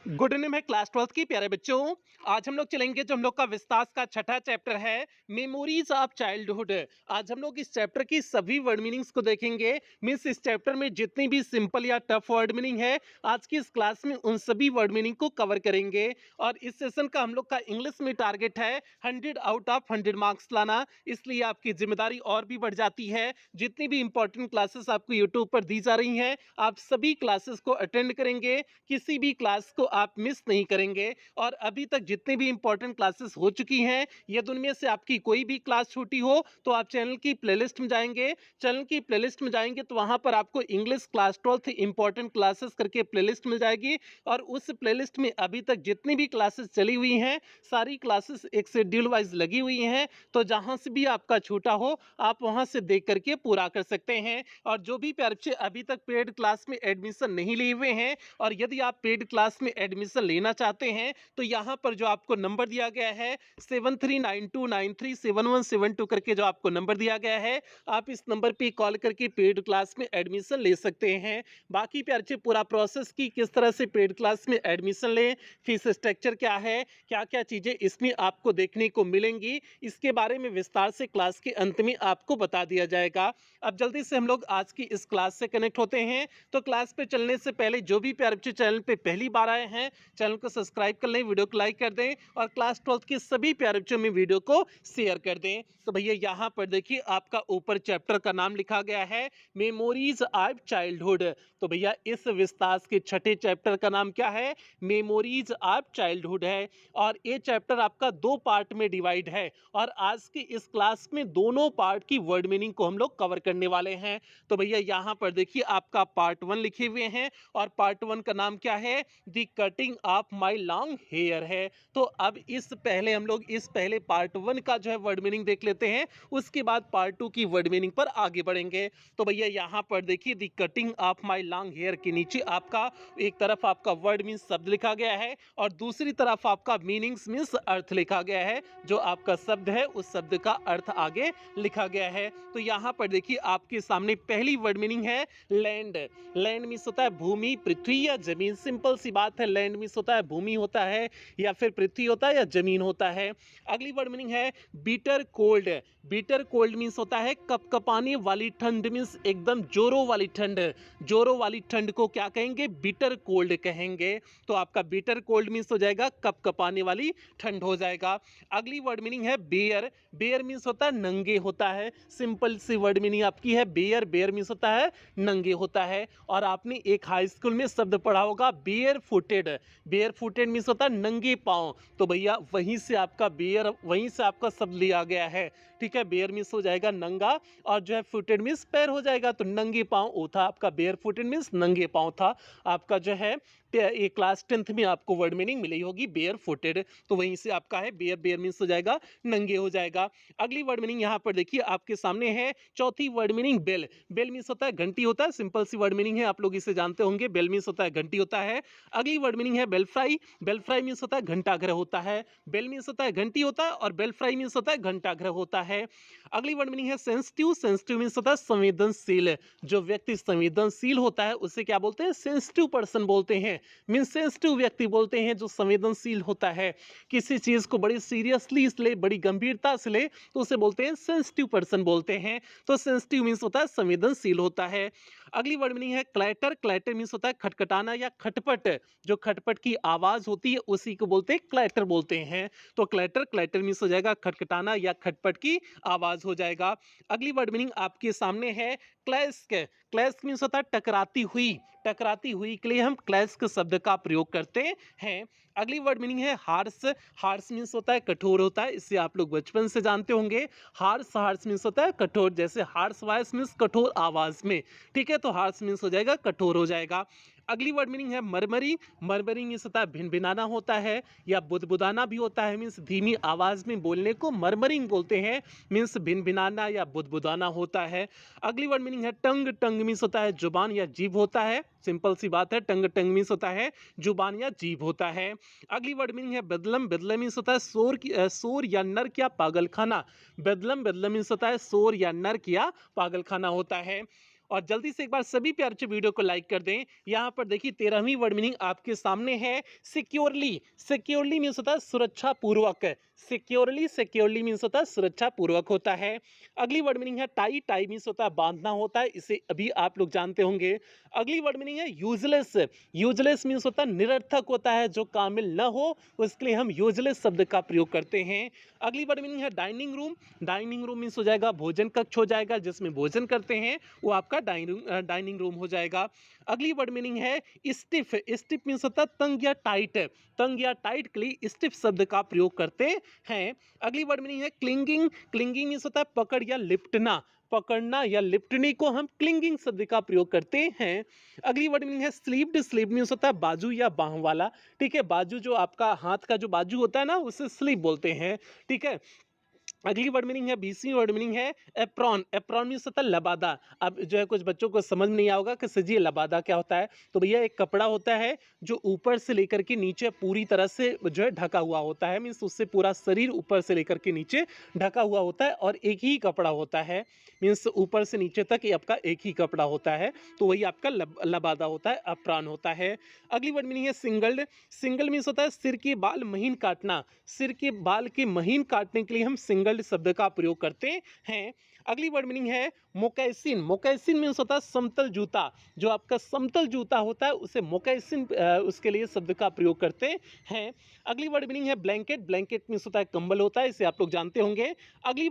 Good evening है class 12th की प्यारे बच्चों। आज हम लोग चलेंगे जो हम लोग का विस्तार का छठा चैप्टर है, मेमोरीज ऑफ चाइल्डहुड। आज हम लोग इस चैप्टर की सभी वर्ड मीनिंग्स को देखेंगे। मीन्स इस चैप्टर में जितनी भी सिंपल या टफ वर्ड मीनिंग है, आज की इस क्लास में उन सभी वर्ड मीनिंग को कवर करेंगे। और इस सेशन का हम लोग का इंग्लिश में टारगेट है 100 आउट ऑफ 100 मार्क्स लाना, इसलिए आपकी जिम्मेदारी और भी बढ़ जाती है। जितनी भी इंपॉर्टेंट क्लासेस आपको यूट्यूब पर दी जा रही हैं, आप सभी क्लासेस को अटेंड करेंगे, किसी भी क्लास को आप मिस नहीं करेंगे। और अभी तक जितने भी इंपॉर्टेंट क्लासेस हो चुकी हैं, यदि उनमें से आपकी कोई भी क्लास छूटी हो तो आप चैनल की प्लेलिस्ट में जाएंगे। चैनल की प्लेलिस्ट में जाएंगे तो वहां पर आपको English class 12th important classes करके प्लेलिस्ट मिल जाएगी। और उस प्लेलिस्ट में अभी तक जितनी भी क्लासेस चली हुई हैं, सारी क्लासेस एक शेड्यूल वाइज लगी हुई हैं। तो जहां से भी आपका छूटा हो, आप वहां से देख करके पूरा कर सकते हैं। और जो भी प्यारे बच्चे अभी तक पेड क्लास में एडमिशन नहीं लिए हुए हैं, और यदि आप पेड क्लास में एडमिशन लेना चाहते हैं, तो यहाँ पर जो आपको नंबर दिया गया है 7392937172 करके जो आपको नंबर दिया गया है, आप इस नंबर पे कॉल करके पेड क्लास में एडमिशन ले सकते हैं। बाकी प्यारे बच्चे पूरा प्रोसेस की किस तरह से पेड क्लास में एडमिशन लें, फीस स्ट्रक्चर क्या है, क्या क्या चीज़ें इसमें आपको देखने को मिलेंगी, इसके बारे में विस्तार से क्लास के अंत में आपको बता दिया जाएगा। अब जल्दी से हम लोग आज की इस क्लास से कनेक्ट होते हैं। तो क्लास पे चलने से पहले जो भी प्यारे बच्चे चैनल पे पहली बार आए हैं, चैनल को सब्सक्राइब कर लें, वीडियो को लाइक कर दें, और क्लास 12th के सभी प्यारे बच्चों में वीडियो को शेयर कर दें। तो भैया यहाँ पर देखिए आपका ऊपर चैप्टर का नाम लिखा गया है, मेमोरीज ऑफ चाइल्डहुड। तो भैया इस विस्तार के छठे चैप्टर का नाम क्या है? मेमोरीज ऑफ चाइल्डहुड है। और ये चैप्टर आपका दो पार्ट में डिवाइड है, और आज की इस क्लास में दोनों पार्ट की वर्ड मीनिंग को हम लोग कवर करने वाले हैं। तो भैया यहाँ पर देखिए आपका पार्ट 1 लिखे हुए हैं, और पार्ट 1 का नाम क्या है? The cutting of my long hair है। तो अब इस पहले हम लोग इस पहले पार्ट 1 का जो है वर्ड मीनिंग देख लेते हैं, उसके बाद पार्ट 2 की वर्ड मीनिंग पर आगे बढ़ेंगे। तो भैया यहाँ पर देखिए the cutting of my long hair के नीचे आपका एक तरफ आपका वर्ड मीन्स शब्द लिखा गया है, और दूसरी तरफ आपका मीनिंग्स मीन्स अर्थ लिखा गया है। जो आपका शब्द है उस शब्द का अर्थ आगे लिखा गया है। तो यहाँ पर देखिए आपके सामने पहली वर्ड मीनिंग है लैंड। लैंड मीन्स होता है भूमि, पृथ्वी या जमीन। सिंपल सी बात है, लैंड मीन्स होता है भूमि होता है, या फिर पृथ्वी होता है, या जमीन होता है। अगली वर्ड मीनिंग है bitter cold. Bitter cold means होता है कपकपाने वाली ठंड, मीन्स एकदम जोरों वाली ठंड। जोरों वाली ठंड को क्या कहेंगे? बीटर कोल्ड कहेंगे। तो आपका बीटर कोल्ड मीन्स हो जाएगा कपकपाने वाली ठंड हो जाएगा। अगली वर्ड मीनिंग है बेयर। बेयर मीन्स होता है नंगे होता है। सिंपल सी वर्ड मीनिंग आपकी है बेयर। बेयर मीन्स होता है नंगे होता है। और आपने एक हाई स्कूल में शब्द पढ़ा होगा bare footed. Bare footed means होता है नंगे पांव। तो भैया वहीं से आपका बेयर, वहीं से आपका शब्द लिया गया है। ठीक है, बेयर मीन्स हो जाएगा नंगा, और जो है फुटेड मीन्स पैर हो जाएगा। तो नंगे पांव वो था आपका, बेयर फुटेड मीन्स नंगे पांव था आपका जो है। ये क्लास 10th में आपको वर्ड मीनिंग मिली होगी बेयर फुटेड। तो वहीं से आपका है बेयर। बेयर मीन्स हो जाएगा नंगे हो जाएगा। अगली वर्ड मीनिंग यहाँ पर देखिए आपके सामने है चौथी word meaning bell. Bell means होता है घंटी होता है। सिंपल सी वर्ड मीनिंग है, आप लोग इसे जानते होंगे। बेल मीन्स होता है घंटी होता है। अगली वर्ड मीनिंग है belfry. Belfry means होता है घंटाघर होता है। बेल मीन्स होता है घंटी होता है, और बेल फ्राई मीन्स होता है घंटाघर होता है। अगली वर्ड मीनिंग है सेंसिटिव। सेंसिटिव मीन्स होता है संवेदनशील। जो व्यक्ति संवेदनशील होता है उसे क्या बोलते हैं? सेंसिटिव पर्सन बोलते हैं। मीन्स सेंसिटिव व्यक्ति बोलते हैं जो संवेदनशील होता है, किसी चीज को बड़ी सीरियसली इसलिए बड़ी गंभीरता से ले, तो उसे बोलते हैं सेंसिटिव पर्सन बोलते हैं। तो सेंसिटिव मीन्स होता है संवेदनशील होता है। अगली वर्ड मीनिंग है क्लैटर। क्लैटर मीन्स होता है खटखटाना या खटपट। जो खटपट की आवाज होती है उसी को बोलते हैं क्लैटर बोलते हैं। तो क्लैटर, क्लैटर मीन्स हो जाएगा खटखटाना या खटपट की आवाज हो जाएगा। अगली वर्ड मीनिंग आपके सामने है क्लैश। क्लैश मीन्स होता है टकराती हुई। टकराती हुई के लिए हम क्लैश शब्द का प्रयोग करते हैं। अगली वर्ड मीनिंग है हार्श। हार्श मीन्स होता है कठोर होता है, इससे आप लोग बचपन से जानते होंगे। हार्श, हार्श मीन्स होता है कठोर, जैसे हार्श वॉइस मीन्स कठोर आवाज में। ठीक है, तो हार्श मीन्स हो जाएगा कठोर हो जाएगा। अगली वर्ड मीनिंग है मरमरी। मरमरी मीन्स होता है भिनभिनाना होता है, या बुदबुदाना भी होता है। मीन्स धीमी आवाज में बोलने को मरमरिंग बोलते हैं। मीन्स भिनभिनाना या बुदबुदाना होता है। अगली वर्ड मीनिंग है टंग। टंग मीन्स होता है जुबान या जीभ होता है। सिंपल सी बात है, टंग। टंग मीन्स होता है जुबान या जीभ होता है। अगली वर्ड मीनिंग है बेदलम। बेदलम मीन्स होता है शोर या नर्क या पागलखाना। बेदलम, बेदलम मीन्स होता है शोर या नर्क या पागलखाना होता है। और जल्दी से एक बार सभी प्यारे बच्चे वीडियो को लाइक कर दें। यहाँ पर देखिए 13वीं वर्ड मीनिंग आपके सामने है सिक्योरली। सिक्योरली मीन्स होता है सुरक्षा पूर्वक। सिक्योरली, सिक्योरली मीन्स होता है सुरक्षा पूर्वक होता है। अगली वर्ड मीनिंग है टाई। टाई मीन्स होता है बांधना होता है, इसे अभी आप लोग जानते होंगे। अगली वर्ड मीनिंग है यूजलेस। यूजलेस मीन्स होता है निरर्थक होता है, जो कामिल न हो उसके लिए हम यूजलेस शब्द का प्रयोग करते हैं। अगली वर्ड मीनिंग है dining room. Dining room means हो जाएगा भोजन कक्ष हो जाएगा, जिसमें भोजन करते हैं वो आपका डाइनिंग रूम हो जाएगा। अगली वर्ड मीनिंग है स्टिफ। स्टिफ मीन्स होता है तंग या टाइट। तंग या टाइट के लिए स्टिफ शब्द का प्रयोग करते हैं। अगली वर्ड मीनिंग है क्लिंगिंग। क्लिंगिंग मीन्स होता है पकड़ या लिपटना। पकड़ना या लिपटने को हम क्लिंगिंग शब्द का प्रयोग करते हैं। अगली वर्ड मीनिंग है स्लीप्ड। स्लीप मीन्स होता है बाजू या बाह वाला। ठीक है, बाजू जो आपका हाथ का जो बाजू होता है ना, उसे स्लीप बोलते हैं। ठीक है। अगली वर्ड मीनिंग है 20वीं वर्ड मीनिंग है एप्रॉन। एप्रॉन मीन्स होता है लबादा। अब जो है कुछ बच्चों को समझ में नहीं आओगा कि सर जी लबादा क्या होता है, तो भैया एक कपड़ा होता है जो ऊपर से लेकर के नीचे पूरी तरह से जो है ढका हुआ होता है। मीन्स उससे पूरा शरीर ऊपर से लेकर के नीचे ढका हुआ होता है और एक ही कपड़ा होता है। मीन्स ऊपर से नीचे तक ये आपका एक ही कपड़ा होता है, तो वही आपका लबादा होता है, अप्रान होता है। अगली वर्ड मीनिंग है सिंगल्ड। सिंगल मीन्स होता है सिर के बाल महीन काटना। सिर के बाल के महीन काटने के लिए हम सिंगल शब्द का प्रयोग करते हैं। अगली वर्ड मीनिंग है मोकैसिन। मोकैसिन मीन्स होता है समतल जूता। जो आपका समतल जूता होता है उसे मोकैसिन उसके लिए शब्द का प्रयोग करते हैं। अगली वर्ड मीनिंग है ब्लैंकेट। ब्लैंकेट मीन्स होता है कंबल होता है, इसे आप लोग जानते होंगे। अगली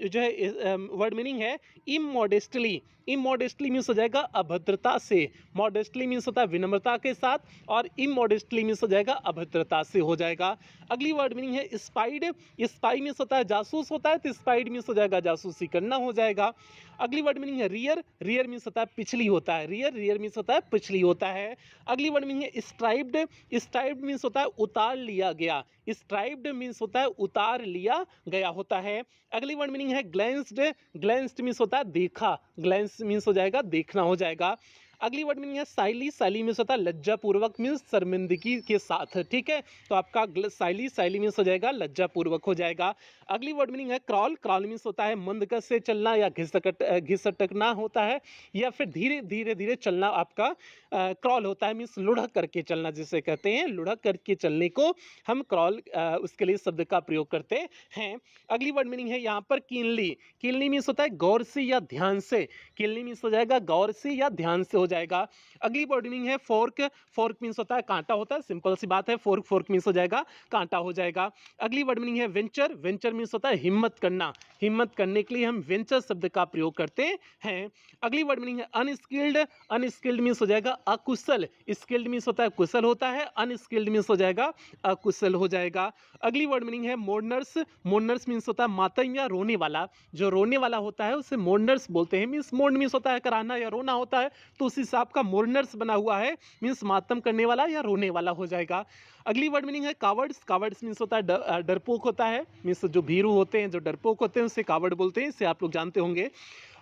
जो है वर्ड मीनिंग है इमोडेस्टली। इमोडेस्टली मीन्स हो जाएगा अभद्रता से। मॉडेस्टली मीन्स होता है विनम्रता के साथ, और इमोडेस्टली मीन्स हो जाएगा अभद्रता से हो जाएगा। अगली वर्ड मीनिंग है स्पाइड। स्पाई मीन्स होता है जासूस होता है, तो स्पाइड मीन्स हो जाएगा जासूसी करना हो जाएगा। अगली वर्ड मीनिंग है रियर। रियर मीन्स होता है पिछली होता है। रियर, रियर मीन्स होता है पिछली होता है। अगली वर्ड मीनिंग है स्ट्राइप्ड। स्ट्राइप्ड मीन्स होता है उतार लिया गया। स्ट्राइप्ड मीन्स होता है उतार लिया गया होता है। अगली वर्ड मीनिंग है ग्लैंस्ड। ग्लैंस्ड मीन्स होता है देखा। ग्लैंस मीन्स हो जाएगा देखना हो जाएगा। अगली वर्ड मीनिंग है साइली। साइली मीन्स होता है लज्जापूर्वक, मीन्स शर्मिंदगी के साथ। ठीक है, तो आपका साइली, साइली मीन्स हो जाएगा लज्जापूर्वक हो जाएगा। अगली वर्ड मीनिंग है क्रॉल। क्रॉल मीन्स होता है मंदगति से चलना या घिसटकना होता है, या फिर धीरे धीरे धीरे चलना आपका क्रॉल होता है। मीन्स लुढ़क करके चलना जिसे कहते हैं, लुढ़क करके चलने को हम क्रॉल उसके लिए शब्द का प्रयोग करते हैं। अगली वर्ड मीनिंग है यहाँ पर कीनली। कीनली मीन्स होता है गौर से या ध्यान से। कीनली मीन्स हो जाएगा गौर से या ध्यान से हो जाएगा। अगली वर्ड मीनिंग है फोर्क। फोर्क मीन्स होता है कांटा होता है, सिंपल सी बात है। फोर्क, फोर्क मीन्स हो जाएगा कांटा हो जाएगा। अगली वर्ड मीनिंग है वेंचर। वेंचर मीन्स होता है हिम्मत करना। हिम्मत करने के लिए हम वेंचर शब्द का प्रयोग करते हैं। अगली वर्ड मीनिंग है अनस्किल्ड। अनस्किल्ड मीन्स हो जाएगा अकुशल। स्किल्ड मीन्स होता है कुशल होता है, अनस्किल्ड मीन्स हो जाएगा अकुशल हो जाएगा। अगली वर्ड मीनिंग है मोर्नर्स। मोर्नर्स मीन्स होता है मातम या रोने वाला। जो रोने वाला होता है उसे मोर्नर्स बोलते हैं। मीन्स मोर्न मीन्स होता है कराना या रोना होता है, तो उस हिसाब का मोर्नर्स बना हुआ है, मीन्स मातम करने वाला या रोने वाला हो जाएगा। अगली वर्ड मीनिंग है कावर्ड्स। कावर्ड्स मीन्स होता है डरपोक होता है, मीन्स जो भीरू होते हैं, जो डरपोक होते हैं उसे कावर्ड बोलते हैं, इसे आप लोग जानते होंगे।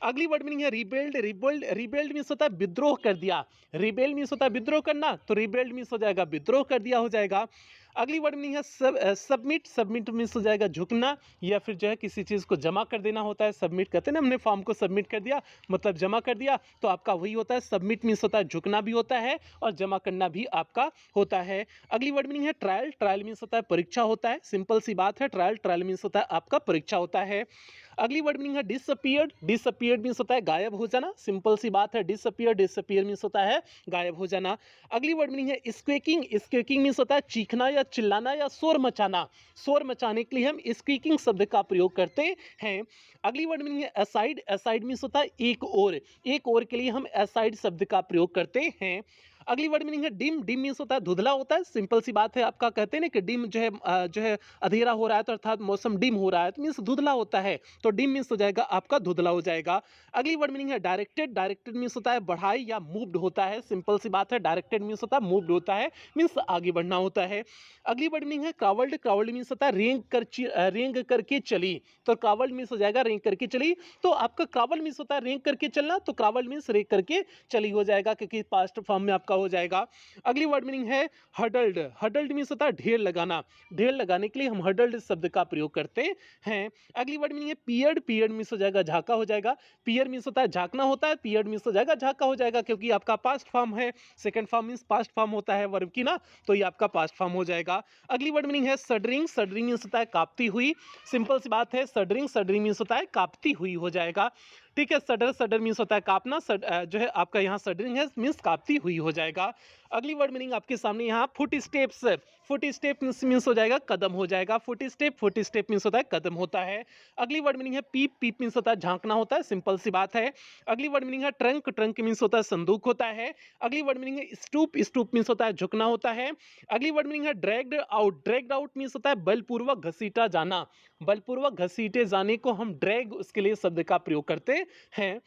अगली वर्ड मीनिंग है रिबेल्ड। रिबेल्ड, रिबेल्ड मीन्स होता है विद्रोह कर दिया। रिबेल मीन्स होता है विद्रोह करना, तो रिबेल्ड मीन्स हो जाएगा विद्रोह कर दिया हो जाएगा। अगली वर्ड मीनिंग है सबमिट। सबमिट मीन्स हो जाएगा झुकना, या फिर जो है किसी चीज़ को जमा कर देना होता है। सबमिट कहते हैं ना, हमने फॉर्म को सबमिट कर दिया मतलब जमा कर दिया, तो आपका वही होता है। सबमिट मीन्स होता है झुकना भी होता है और जमा करना भी आपका होता है। अगली वर्ड मीनिंग है ट्रायल। ट्रायल मीन्स होता है परीक्षा होता है, सिंपल सी बात है। ट्रायल, ट्रायल मीन्स होता है आपका परीक्षा होता है। अगली वर्ड मीनिंग है डिसअपीयर्ड। डिसअपीयर्ड मीन्स होता है गायब हो जाना, सिंपल सी बात है। डिसअपीयर, डिसअपीयर मीन्स होता है गायब हो जाना। अगली वर्ड मीनिंग है स्क्वेकिंग। स्क्वेकिंग मीन्स होता है चीखना या चिल्लाना या शोर मचाना। शोर मचाने के लिए हम स्क्वेकिंग शब्द का प्रयोग करते हैं। अगली वर्ड मीनिंग है असाइड। असाइड मीन्स होता है एक ओर। एक ओर के लिए हम असाइड शब्द का प्रयोग करते हैं। अगली वर्ड मीनिंग है डिम। डिम मीन्स होता है धुंधला होता है, सिंपल सी बात है। आपका कहते हैं ना कि डिम जो है अंधेरा हो रहा है, तो अर्थात मौसम डिम हो रहा है, तो मीन्स धुंधला होता है, तो डिम मीन्स हो जाएगा आपका धुंधला हो जाएगा। अगली वर्ड मीनिंग है डायरेक्टेड। डायरेक्टेड मीन्स होता है बढ़ाई या मूव्ड होता है, सिंपल सी बात है। डायरेक्टेड मीन्स होता है मूव्ड होता है, मीन्स आगे बढ़ना होता है। अगली वर्ड मीनिंग है क्रावल्ड। क्रावल्ड मीन्स होता है रेंग करके चली, तो क्रावल्ड मीन्स हो जाएगा रेंग करके चली। तो आपका क्रावल मीन्स होता है रेंग करके चलना, तो क्रावल्ड मीन्स रेंग करके चली हो जाएगा, क्योंकि पास्ट फॉर्म में आपका हो जाएगा। अगली वर्ड मीनिंग है हडल्ड। हडल्ड मीन्स होता है ढेर लगाना। ढेर लगाने के लिए हम हडल्ड शब्द का प्रयोग करते हैं। अगली वर्ड मीनिंग है पियर्ड। पियर्ड मीन्स हो जाएगा झाका हो जाएगा। पियर मीन्स होता है झांकना होता है, पियर्ड मीन्स हो जाएगा झाका हो जाएगा, क्योंकि आपका पास्ट फॉर्म है। Second form means past form होता है वर्ब की ना, तो ये आपका पास्ट फॉर्म हो जाएगा। अगली वर्ड मीनिंग है सडरिंग। सडरिंग मीन्स होता है कांपती हुई। सिंपल सी बात है, सडरिंग सडरिंग मीन्स होता है कांपती हुई हो जाएगा। ठीक है, सडर सडर मीन्स होता है कांपना। जो है आपका यहाँ सडरिंग है मीन्स कांपती हुई हो जाएगा। अगली वर्ड मीनिंग आपके सामने यहाँ foot steps. Foot step means हो जाएगा कदम हो जाएगा। फुट स्टेप मीन्स होता है कदम होता है। अगली वर्ड मीनिंग है पीप। पीप मीन्स होता है झांकना होता है, सिंपल सी बात है। अगली वर्ड मीनिंग है ट्रंक। ट्रंक मीन्स होता है संदूक होता है। अगली वर्ड मीनिंग है स्टूप। स्टूप मीन्स होता है झुकना होता है। अगली वर्ड मीनिंग है dragged out. Dragged out means होता है बलपूर्वक घसीटा जाना। बलपूर्वक घसीटे जाने को हम ड्रैग उसके लिए शब्द का प्रयोग करते हैं।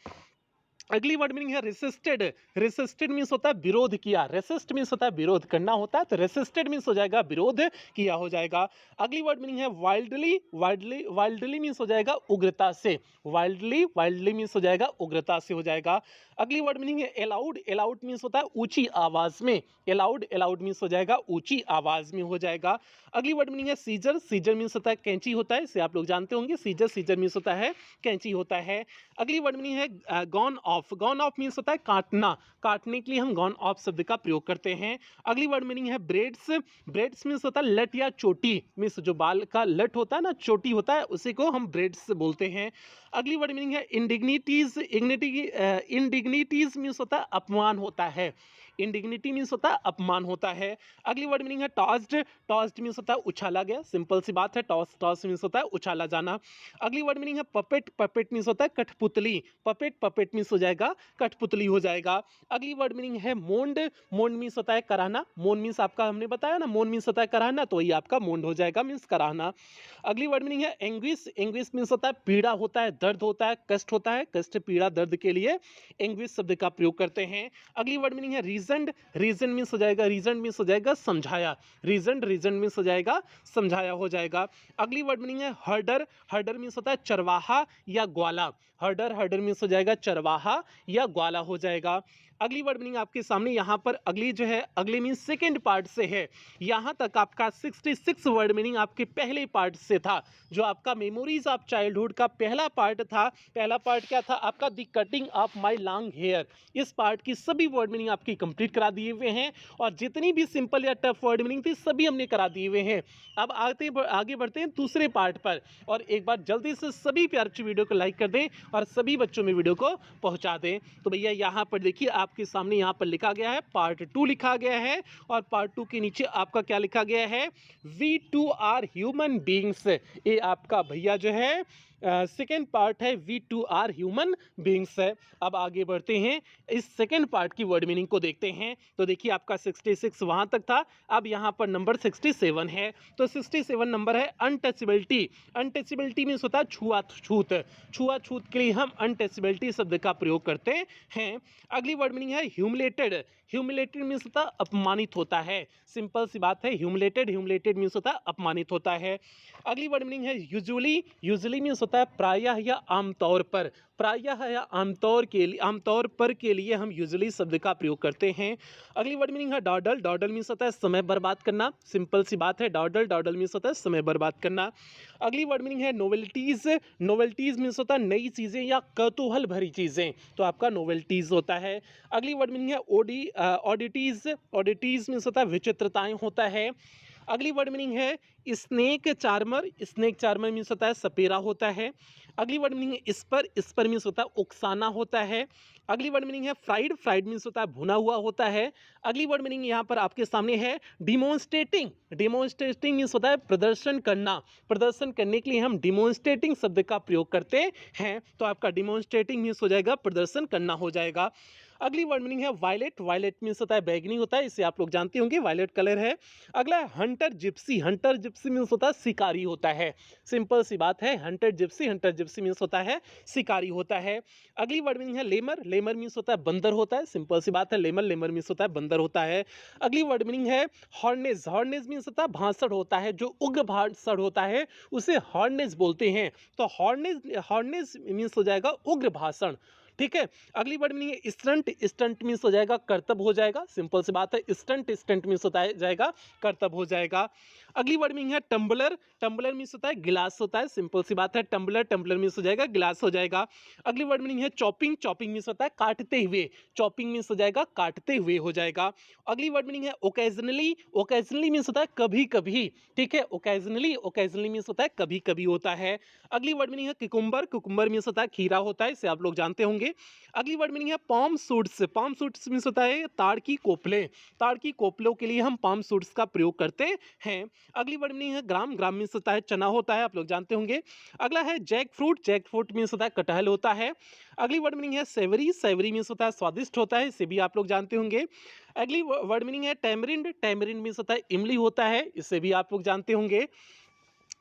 अगली वर्ड मीनिंग है रेसिस्टेड। रेसिस्टेड मीन्स होता है विरोध किया। रेसिस्ट मीन्स होता है विरोध करना होता है, तो रेसिस्टेड मीन्स हो जाएगा विरोध किया हो जाएगा। अगली वर्ड मीनिंग है वाइल्डली। वाइल्डली वाइल्डली मीन्स हो जाएगा उग्रता से। वाइल्डली वाइल्डली मीन्स हो जाएगा उग्रता से हो जाएगा। अगली वर्ड मीनिंग है अलाउड। अलाउड मीन्स होता है ऊंची आवाज में। अलाउड अलाउड मीन्स हो जाएगा ऊंची आवाज में हो जाएगा। अगली वर्ड मीनिंग है सीजर। सीजर मीन्स होता है कैंची होता है, इसे आप लोग जानते होंगे। सीजर सीजर मीन्स होता है कैंची होता है। अगली वर्ड मीनिंग है gone of. Gone of means होता है काटना। काटने के लिए हम गॉन ऑफ शब्द का प्रयोग करते हैं। अगली वर्ड मीनिंग है ब्रेड्स। ब्रेड्स मीन्स होता है लट या चोटी। मीन्स जो बाल का लट होता है ना, चोटी होता है, उसी को हम ब्रेड्स बोलते हैं। अगली वर्ड मीनिंग है इंडिग्निटीज। इंडिग्निटीज मीन्स होता है अपमान होता है। इंडिग्निटी मीन्स होता है अपमान होता है। अगली वर्ड मीनिंग है टॉस्ड। टॉस्ड मीन्स होता है उछाला गया, सिंपल सी बात है। टॉस टॉस मीन्स होता है उछाला जाना। अगली वर्ड मीनिंग है पपेट। पपेट मीन्स होता है कठपुतली। पपेट पपेट मीन्स हो जाएगा कठपुतली हो जाएगा। अगली वर्ड मीनिंग है मोंड। मोंड मीन्स होता है कराहना। मोंड मीन्स आपका हमने बताया ना, मोंड मीन्स होता है कराहना, तो ये आपका मोंड हो जाएगा, मीन्स कराहना। अगली वर्ड मीनिंग है एंग्विश। एंग्विश मीन्स होता है पीड़ा होता है, दर्द होता है, कष्ट होता है। कष्ट पीड़ा दर्द के लिए एंग्विश शब्द का प्रयोग करते हैं। अगली वर्ड मीनिंग है रीजन। रीजन मीन्स हो जाएगा, रीजन मीन्स हो जाएगा समझाया। रीजन रीजन मीन्स हो जाएगा समझाया हो जाएगा। अगली वर्ड मीनिंग है हर्डर। हर्डर मीन्स होता है चरवाहा या ग्वाला। हर्डर हर्डर मीन्स हो जाएगा चरवाहा या ग्वाला हो जाएगा। अगली वर्ड मीनिंग आपके सामने यहाँ पर अगली जो है, अगली मीन्स सेकेंड पार्ट से है। यहाँ तक आपका 66 वर्ड मीनिंग आपके पहले पार्ट से था, जो आपका मेमोरीज ऑफ चाइल्डहुड का पहला पार्ट था। पहला पार्ट क्या था आपका, the cutting of my long hair. इस पार्ट की सभी वर्ड मीनिंग आपकी कंप्लीट करा दिए हुए हैं, और जितनी भी सिंपल या टफ वर्ड मीनिंग थी सभी हमने करा दिए हुए हैं। अब आगे बढ़ते हैं दूसरे पार्ट पर, और एक बार जल्दी से सभी प्यारे बच्चे वीडियो को लाइक कर दें और सभी बच्चों में वीडियो को पहुंचा दें। तो भैया यहाँ पर देखिए आपके सामने यहाँ पर लिखा गया है पार्ट 2 लिखा गया है, और पार्ट 2 के नीचे आपका क्या लिखा गया है, we too are human beings. ये आपका भैया जो है सेकेंड पार्ट है, we too are human beings है। अब आगे बढ़ते हैं, इस सेकेंड पार्ट की वर्ड मीनिंग को देखते हैं। तो देखिए आपका 66 वहाँ तक था, अब यहाँ पर नंबर 67 है। तो 67 नंबर है अनटचेबिलिटी। अनटचेबिलिटी मीन्स होता है छुआछूत। छुआछूत के लिए हम अनटचेबिलिटी शब्द का प्रयोग करते हैं। अगली वर्ड मीनिंग है ह्यूमिलेटेड। ह्यूमिलेटेड मीन्स होता है अपमानित होता है, सिंपल सी बात है। ह्यूमिलेटेड ह्यूमिलेटेड मीन्स होता है अपमानित होता है। अगली वर्ड मीनिंग है यूजुअली। यूजुअली मीन्स होता है प्रायः या आमतौर पर। प्रायः या आमतौर के लिए, आमतौर पर के लिए हम यूजुअली शब्द का प्रयोग करते हैं। अगली वर्ड मीनिंग है डॉडल। डॉडल मीन्स होता है समय बर्बाद करना, सिंपल सी बात है। डॉडल डॉडल मीन्स होता है समय बर्बाद करना। अगली वर्ड मीनिंग है नोवेल्टीज। नोवेल्टीज मीन्स होता है नई चीज़ें या कौतूहल भरी चीज़ें, तो आपका नोवेल्टीज होता है। अगली वर्ड मीनिंग है ऑडिटीज। ऑडिटीज मीन्स होता है विचित्रताएं होता है। अगली वर्ड मीनिंग है snake charmer. Snake charmer means होता है सपेरा होता है। अगली वर्ड मीनिंग है इस पर मीन्स होता है उकसाना होता है। अगली वर्ड मीनिंग है फ्राइड। फ्राइड मीन्स होता है भुना हुआ होता है। अगली वर्ड मीनिंग यहाँ पर आपके सामने है डिमोन्स्ट्रेटिंग। डिमोन्स्ट्रेटिंग मीन्स होता है प्रदर्शन करना। प्रदर्शन करने के लिए हम डिमोन्स्ट्रेटिंग शब्द का प्रयोग करते हैं, तो आपका डिमोन्स्ट्रेटिंग मीन्स हो जाएगा प्रदर्शन करना हो जाएगा। अगली वर्ड मीनिंग है वायलेट। वायलेट मीन्स होता है बैगनी होता है, इसे आप लोग जानते होंगे, वायलेट कलर है। अगला है Hunter Gypsy. Hunter Gypsy means होता है शिकारी होता है, सिंपल सी बात है। हंटर जिप्सी मीन्स होता है शिकारी होता है। अगली वर्ड मीनिंग है लेमर। लेमर मीन्स होता है बंदर होता है, सिंपल सी बात है। लेमर मीन्स होता है बंदर होता है। अगली वर्ड मीनिंग है हॉर्नेज। हॉर्नेज मीन्स होता है भाषण होता है, जो उग्र भाषण होता है उसे हॉर्नेज बोलते हैं। तो हॉर्नेज मीन्स हो जाएगा उग्र भाषण, ठीक है। अगली वर्ड मीनिंग है स्टंट, स्टंट मीन्स हो जाएगा करतब हो जाएगा, सिंपल सी बात है। स्टंट, स्टंट मीन्स होता है जाएगा करतब हो जाएगा। अगली वर्ड मीनिंग है टम्बलर, टम्बलर मीन्स होता है गिलास होता है, सिंपल सी बात है। टम्बलर, टम्बलर मीन्स हो जाएगा गिलास हो जाएगा। अगली वर्ड मीनिंग है चॉपिंग, चॉपिंग मीन्स होता है काटते हुए, चॉपिंग मीन्स हो जाएगा काटते हुए हो जाएगा। अगली वर्ड मीनिंग है ओकेजनली, ओकेजनली मीन्स होता है कभी कभी, ठीक है। ओकेजनली, ओकेजनली मीन्स होता है कभी कभी होता है। अगली वर्ड मीनिंग है कुकुम्बर, कुकुम्बर मीन्स होता है खीरा होता है, इसे आप लोग जानते होंगे। अगली वर्ड मीनिंग है palm suits, palm suits means होता है ताड़ की कोपले, ताड़ की कोपलों के लिए हम पाम सूट्स का प्रयोग करते हैं। अगली वर्ड मीनिंग है ग्राम, ग्राम मीन्स होता है चना होता है, आप लोग जानते होंगे। अगला है jackfruit, jackfruit means होता है कटहल होता है। अगली वर्ड मीनिंग है सेवरी, सेवरी मीन्स होता है स्वादिष्ट होता है, इसे भी आप लोग जानते होंगे। अगली वर्ड मीनिंग है टैमरिंड, टैमरिंड मीन्स होता है इमली होता है, इसे भी आप लोग जानते होंगे।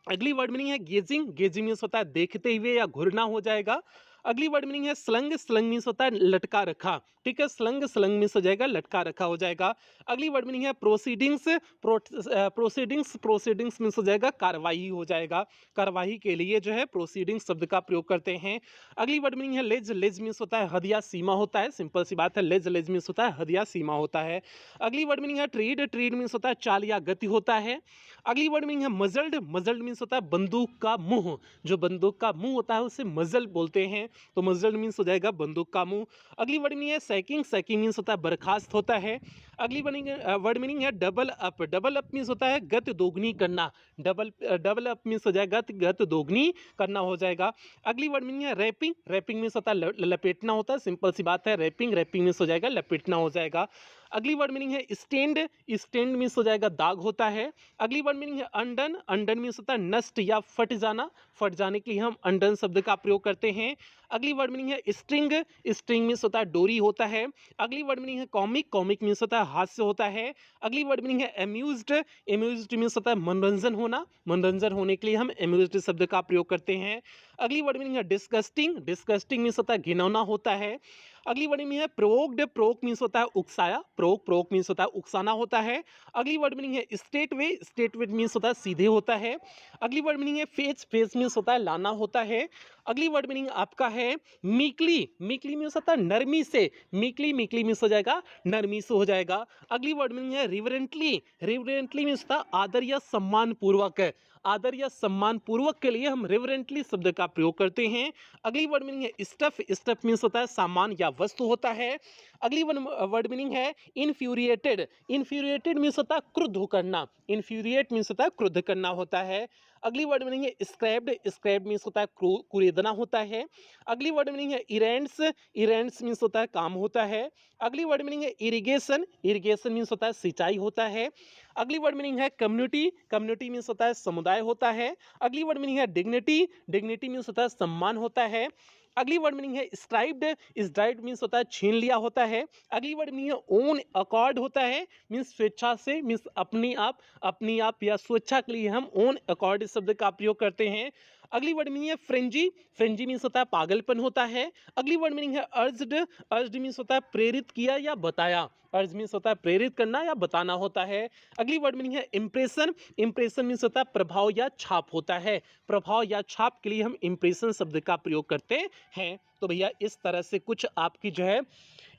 अगली वर्ड मीनिंग है गेजिंग, गेजिंग मीन्स होता है देखते हुए या घूरना हो जाएगा। अगली वर्ड मीनिंग है स्लंग, स्लंग मीन्स होता है लटका रखा, ठीक है। स्लंग, स्लंग मीन्स हो जाएगा लटका रखा हो जाएगा। अगली वर्ड मीनिंग है प्रोसीडिंग्स, प्रोसीडिंग्स, प्रोसीडिंग्स मीन्स हो जाएगा कार्रवाई हो जाएगा, कार्रवाई के लिए जो है प्रोसीडिंग्स शब्द का प्रयोग करते हैं। अगली वर्ड मीनिंग है लेज, लेज मीन्स होता है हद या सीमा होता है, सिंपल सी बात है। लेज, लेज मीन्स होता है हद या सीमा होता है। अगली वर्ड मीनिंग है ट्रीड, ट्रीड मीन्स होता है चाल या गति होता है। अगली वर्ड मीनिंग है मजल्ड, मजल्ड मीन्स होता है बंदूक का मुंह, जो बंदूक का मुंह होता है उसे मजल बोलते हैं, तो मजल्ड मीन्स हो जाएगा बंदूक का मुंह। अगली वर्ड मीनिंग है सैकिंग, सैकिंग मीन्स होता है बर्खास्त होता है। अगली वर्ड मीनिंग है double up, double up means होता है गति दोगुनी करना, डबल डबल अप मीन्स हो जाएगा गति दोगुनी करना हो जाएगा। अगली वर्ड मीनिंग है रैपिंग, रैपिंग मीन्स होता है लपेटना होता है, सिंपल सी बात है। रैपिंग, रैपिंग मीन्स हो जाएगा लपेटना हो जाएगा। अगली वर्ड मीनिंग है स्टैंड, स्टैंड मीन्स हो जाएगा दाग होता है। अगली वर्ड मीनिंग है अनडन, अनडन मीन्स होता है नष्ट या फट जाना, फट जाने के लिए हम अनडन शब्द का प्रयोग करते हैं। अगली वर्ड मीनिंग है स्ट्रिंग, स्ट्रिंग मीन्स होता है डोरी होता है। अगली वर्ड मीनिंग है कॉमिक, कॉमिक मीन्स होता है हास्य होता है। अगली वर्ड मीनिंग है एम्यूज्ड, एम्यूज्ड मीन्स होता है मनोरंजन होना, मनोरंजन होने के लिए हम एम्यूज्ड शब्द का प्रयोग करते हैं। अगली वर्ड मीनिंग है डिस्गस्टिंग, डिस्गस्टिंग मीन्स होता है घिनौना होता है। अगली वर्ड मीनिंग है प्रोवोक्ड, प्रोवोक मीन्स होता है उकसाया, प्रोवोक, प्रोवोक मीन्स होता है उकसाना होता है। अगली वर्ड मीनिंग है straight way, straight way means होता है सीधे होता है। अगली वर्ड मीनिंग है फेज, फेज मीन्स होता है लाना होता है। अगली वर्ड मीनिंग आपका है मीकली, मीकली मीन्स होता है नरमी से, मीकली, मीकली मीन्स हो जाएगा नरमी से हो जाएगा। अगली वर्ड मीनिंग है रिवरेंटली, रिवरेंटली मीन्स होता है आदर या सम्मान पूर्वक, आदर या सम्मान पूर्वक के लिए हम रिवरेंटली शब्द का प्रयोग करते हैं। अगली वर्ड मीनिंग है स्टफ, स्टफ मीन्स होता है सामान या वस्तु होता है। अगली वर्ड मीनिंग है इन्फ्यूरिएटेड, इन्फ्यूरिएटेड मीन्स होता है क्रुद्ध करना, इन्फ्यूरिएट मीन्स होता है क्रुद्ध करना होता है। अगली वर्ड मीनिंग है स्क्रैब्ड, स्क्रैब्ड मीन्स होता है कुरेदना होता है। अगली वर्ड मीनिंग है इरेंट्स, इरेंट्स मीन्स होता है काम होता है। अगली वर्ड मीनिंग है इरिगेशन, इरिगेशन मीन्स होता है सिंचाई होता है। अगली वर्ड मीनिंग है कम्युनिटी, कम्युनिटी मीन्स होता है समुदाय होता है। अगली वर्ड मीनिंग है डिग्निटी, डिग्निटी मीन्स होता है सम्मान होता है। अगली वर्ड मीनिंग है स्ट्राइप्ड, स्ट्राइप्ड मीन्स होता है छीन लिया होता है। अगली वर्ड मीनिंग है ओन अकॉर्ड होता है, मीन्स स्वेच्छा से, मीन्स अपनी आप या स्वेच्छा के लिए हम ओन अकॉर्ड शब्द का प्रयोग करते हैं। अगली वर्ड मीनिंग है फ्रेंजी, फ्रेंजी मीन्स होता है पागलपन होता है। अगली वर्ड मीनिंग है अर्ज्ड, अर्ज्ड मीन्स होता है प्रेरित किया या बताया, अर्ज मीन्स होता है प्रेरित करना या बताना होता है। अगली वर्ड मीनिंग है इंप्रेशन, इंप्रेशन मीन्स होता है प्रभाव या छाप होता है, प्रभाव या छाप के लिए हम इंप्रेशन शब्द का प्रयोग करते हैं। तो भैया इस तरह से कुछ आपकी जो है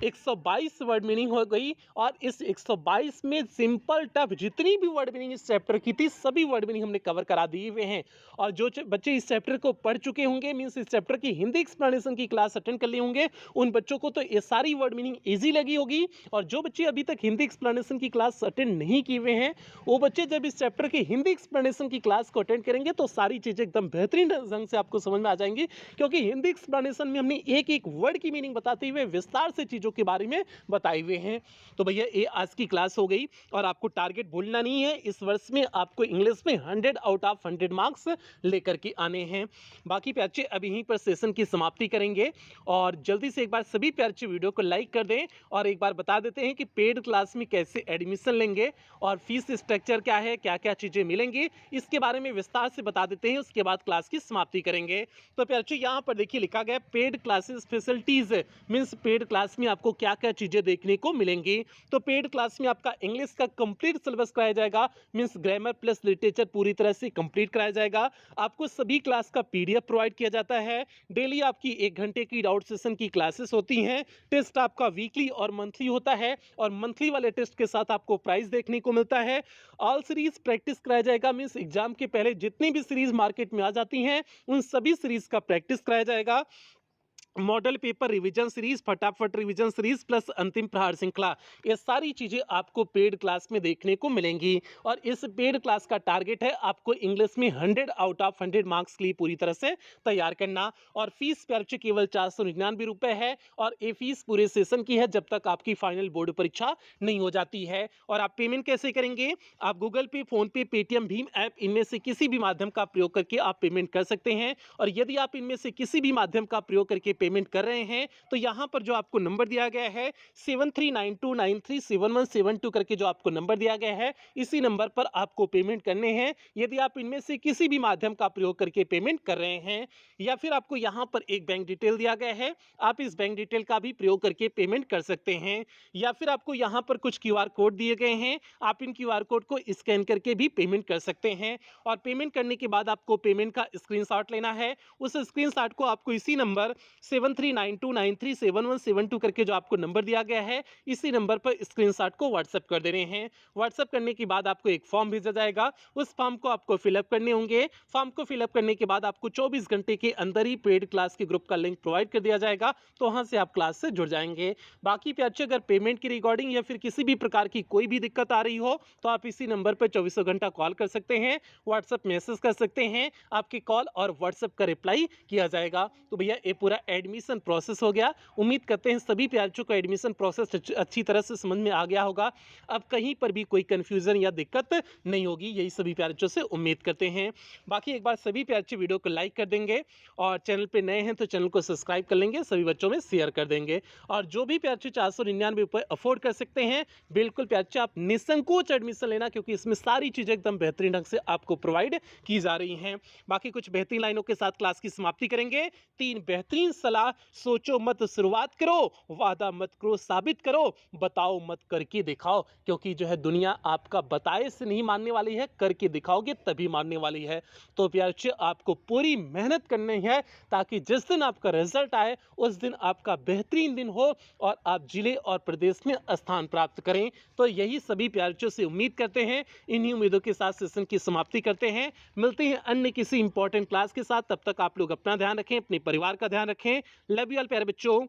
122 वर्ड मीनिंग हो गई, और इस 122 में सिंपल टफ जितनी भी वर्ड मीनिंग इस चैप्टर की थी सभी वर्ड मीनिंग हमने कवर करा दिए हुए हैं। और जो बच्चे इस चैप्टर को पढ़ चुके होंगे, मीन्स इस चैप्टर की हिंदी एक्सप्लेनेशन की क्लास अटेंड कर लिए होंगे, उन बच्चों को तो ये सारी वर्ड मीनिंग ईजी लगी होगी। और जो बच्चे अभी तक हिंदी एक्सप्लेनेशन की क्लास अटेंड नहीं किए हुए हैं, वो बच्चे जब इस चैप्टर की हिंदी एक्सप्लेनेशन की क्लास को अटेंड करेंगे तो सारी चीज़ें एकदम बेहतरीन ढंग से आपको समझ में आ जाएंगी, क्योंकि हिंदी एक्सप्लेनेशन में हमने एक एक वर्ड की मीनिंग बताते हुए विस्तार से चीज़ों के बारे में बताए हुए हैं। तो भैया ये आज की क्लास हो गई, और आपको टारगेट भूलना नहीं है, इस वर्ष में आपको इंग्लिश में 100 आउट ऑफ 100 मार्क्स लेकर के आने हैं। बाकी प्यारे अभी यहीं पर सेशन की समाप्ति करेंगे, और जल्दी से एक बार सभी प्यारे वीडियो को लाइक कर दें, और एक बार बता देते हैं कि पेड क्लास में कैसे एडमिशन लेंगे और फीस स्ट्रक्चर क्या है, क्या क्या चीज़ें मिलेंगी, इसके बारे में विस्तार से बता देते हैं, उसके बाद क्लास की समाप्ति करेंगे। तो प्यारे यहाँ पर देखिए लिखा गया paid classes facilities means paid class में आपको क्या क्या चीज़ें देखने को मिलेंगी। तो पेड क्लास में आपका इंग्लिश का कंप्लीट सिलेबस कराया जाएगा, मीन्स ग्रामर प्लस लिटरेचर पूरी तरह से कंप्लीट कराया जाएगा। आपको सभी क्लास का पीडीएफ प्रोवाइड किया जाता है। डेली आपकी 1 घंटे की डाउट सेशन की क्लासेस होती हैं। टेस्ट आपका वीकली और मंथली होता है और मंथली वाले टेस्ट के साथ आपको प्राइज देखने को मिलता है। ऑल सीरीज प्रैक्टिस कराया जाएगा, मीन्स एग्जाम के पहले जितनी भी सीरीज मार्केट में आ जाती हैं उन सभी सीरीज का प्रैक्टिस कराया जाएगा। मॉडल पेपर रिवीजन सीरीज, फटाफट रिवीजन सीरीज प्लस अंतिम प्रहार श्रृंखला, ये सारी चीजें आपको पेड क्लास में देखने को मिलेंगी। और इस पेड क्लास का टारगेट है आपको इंग्लिश में 100 आउट ऑफ 100 मार्क्स के लिए पूरी तरह से तैयार करना। और फीस प्यार केवल 499 रुपए है और ये फीस पूरे सेशन की है जब तक आपकी फाइनल बोर्ड परीक्षा नहीं हो जाती है। और आप पेमेंट कैसे करेंगे? आप गूगल पे, फोन पे, पेटीएम, भीम ऐप इनमें से किसी भी माध्यम का प्रयोग करके आप पेमेंट कर सकते हैं। और यदि आप इनमें से किसी भी माध्यम का प्रयोग करके पेमेंट कर रहे हैं तो यहां पर जो आपको नंबर दिया गया है 7392937172 करके जो आपको नंबर दिया गया है, इसी नंबर पर आपको पेमेंट करने हैं यदि आप इनमें से किसी भी माध्यम का प्रयोग करके पेमेंट कर रहे हैं। या फिर आपको यहां पर एक बैंक डिटेल दिया गया है, आप इस बैंक डिटेल का भी प्रयोग करके पेमेंट कर सकते हैं। या फिर आपको यहां पर कुछ क्यूआर कोड दिए गए हैं, आप इन क्यूआर कोड को स्कैन करके भी पेमेंट कर सकते हैं। और पेमेंट करने के बाद आपको पेमेंट का स्क्रीनशॉट लेना है। उस स्क्रीनशॉट को आपको इसी नंबर 7392937172 करके जो आपको नंबर दिया गया है, इसी नंबर पर स्क्रीनशॉट को व्हाट्सएप कर देने हैं। व्हाट्सएप करने के बाद आपको एक फॉर्म भेजा जाएगा, उस फॉर्म को आपको फिलअप करने होंगे। फॉर्म को फिलअप करने के बाद आपको 24 घंटे के अंदर ही पेड क्लास के ग्रुप का लिंक प्रोवाइड कर दिया जाएगा, तो वहां से आप क्लास से जुड़ जाएंगे। बाकी पे अच्छे अगर पेमेंट की रिकॉर्डिंग या फिर किसी भी प्रकार की कोई भी दिक्कत आ रही हो तो आप इसी नंबर पर 24 घंटा कॉल कर सकते हैं, व्हाट्सएप मैसेज कर सकते हैं, आपके कॉल और व्हाट्सएप का रिप्लाई किया जाएगा। तो भैया ये पूरा एडमिशन प्रोसेस हो गया। उम्मीद करते हैं सभी प्यारचों को एडमिशन प्रोसेस अच्छी तरह से समझ में आ गया होगा। अब कहीं पर भी कोई कंफ्यूजन या दिक्कत नहीं होगी, यही सभी प्यारचों से उम्मीद करते हैं। बाकी एक बार सभी प्यारचे वीडियो को लाइक कर देंगे और चैनल पे नए हैं तो चैनल को सब्सक्राइब कर लेंगे, सभी बच्चों में शेयर कर देंगे। और जो भी प्यारचे 499 रुपये अफोर्ड कर सकते हैं, बिल्कुल प्यारचे आप निसंकोच एडमिशन लेना, क्योंकि इसमें सारी चीजें एकदम बेहतरीन ढंग से आपको प्रोवाइड की जा रही हैं। बाकी कुछ बेहतरीन लाइनों के साथ क्लास की समाप्ति करेंगे। 3 बेहतरीन सलाह, सोचो मत शुरुआत करो, वादा मत करो साबित करो, बताओ मत करके दिखाओ, क्योंकि जो है दुनिया आपका बताए से नहीं मानने वाली है, करके दिखाओगे तभी मानने वाली है। तो प्यारे आपको पूरी मेहनत करनी है ताकि जिस दिन आपका रिजल्ट आए उस दिन आपका बेहतरीन दिन हो और आप जिले और प्रदेश में स्थान प्राप्त करें। तो यही सभी प्यारों से उम्मीद करते हैं। इन्हीं उम्मीदों के साथ सेशन की समाप्ति करते हैं। मिलते हैं अन्य किसी इंपॉर्टेंट क्लास के साथ, तब तक आप लोग अपना ध्यान रखें, अपने परिवार का ध्यान रखें। लव यू ऑल प्यारे बच्चों।